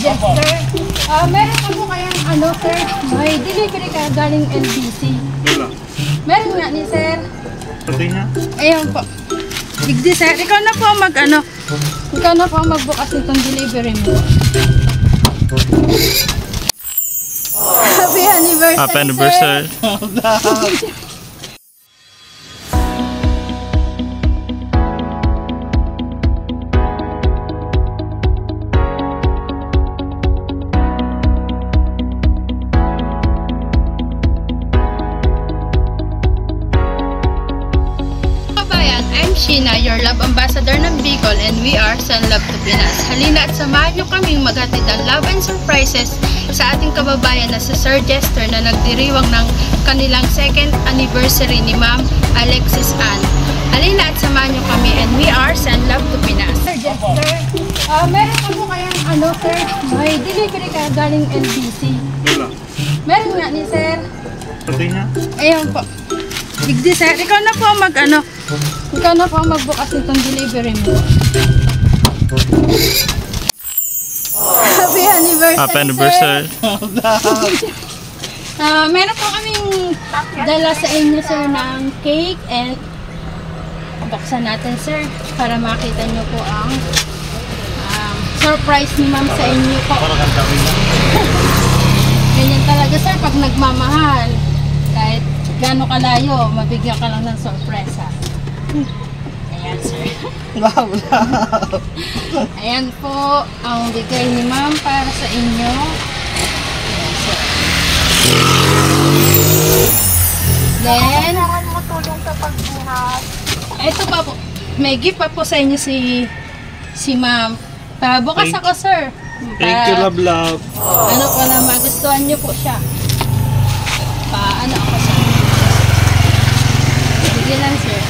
Yes, sir. Meron ako kayang ano, sir. May delivery ka galing LBC. Wala. Meron nga ni sir. Pati niya? Ayun po. Bigdi, sir. Ikaw na po mag-ano. Ikaw na po magbukas nitong delivery mo. Happy anniversary, Happy anniversary. Sheena, your love ambassador ng Bicol, and we are Sun Love to Pinas. Halina at samahan nyo kaming maghatid ng love and surprises sa ating kababayan na si Sir Jester na nagdiriwang ng kanilang 2nd anniversary ni Ma'am Alexis Ann. Halina at samahan nyo kami, and we are Sun Love to Pinas. Sir Jester, meron ako kayang ano, sir. May delivery ka galing LBC. Wala. Meron nga ni sir. Pati niya? Ayun po. Bigdi, sir. Ikaw na po mag-ano. Ikaw na po magbukas nitong delivery mo. Happy anniversary, Happy anniversary. Meron po kaming dala sa inyo, sir, ng cake, and buksan natin, sir, para makita nyo po ang surprise ni ma'am sa inyo po. Ganyan talaga, sir, pag nagmamahal. Kahit gaano kalayo, mabigyan ka lang ng sorpresa. Ayan, sir. Wow. Ayan po ang bigay ni ma'am para sa inyo. Ayan, sir. Then, ito pa po. May gift pa po sa inyo si ma'am. Bukas ako, sir. Thank you, love. Ano ko na magustuhan niyo po siya. Ano ako sa inyo. Sige lang, sir.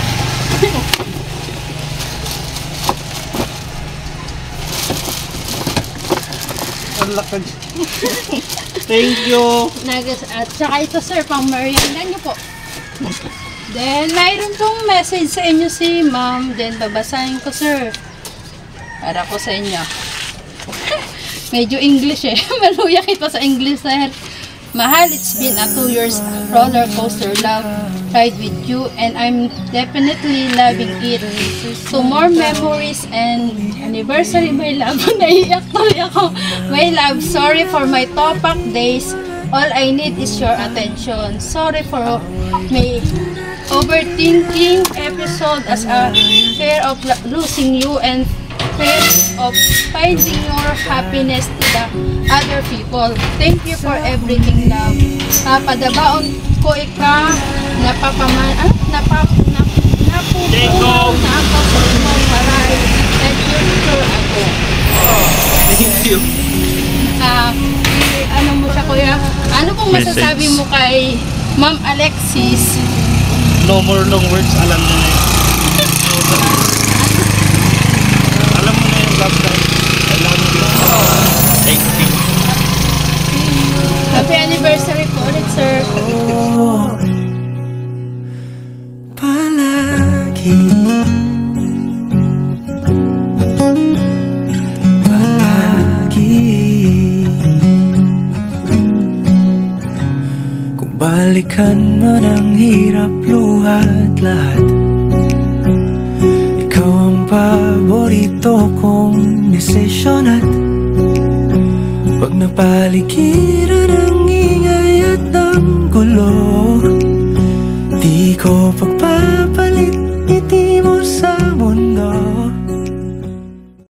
Thank you. At saka ito, sir, pang merienda nyo po. Then, mayroon pong message sa inyo si ma'am. Then, babasahin ko, sir. Para po sa inyo. Medyo English eh. Maluyak ito sa English, sir. Mahal, it's been a 2 years roller coaster love ride with you, and I'm definitely loving it. So more memories and anniversary, my love. Naiiyak tuloy ako. My love, sorry for my topak days. All I need is your attention. Sorry for my overthinking episode as a fear of losing you and fear of finding your happiness to the other people. Thank you for everything, love. Padabaon ko ika napupuno na ako sa imong maray and future ako. Thank you. Ano mo siya, kuya? Ano pong masasabi mo kay Ma'am Alexis? No more long words. Alam mo na yun. Alam mo na yung love life. I love you. Thank you. Happy anniversary po ulit, sir. Palagi kung balikan man ang hirap, luhat lahat, ikaw ang paborito kong desisyon. At pag napaligiran ang ingay at ang gulo, di ko pagpapalit ngiti mo sa mundo.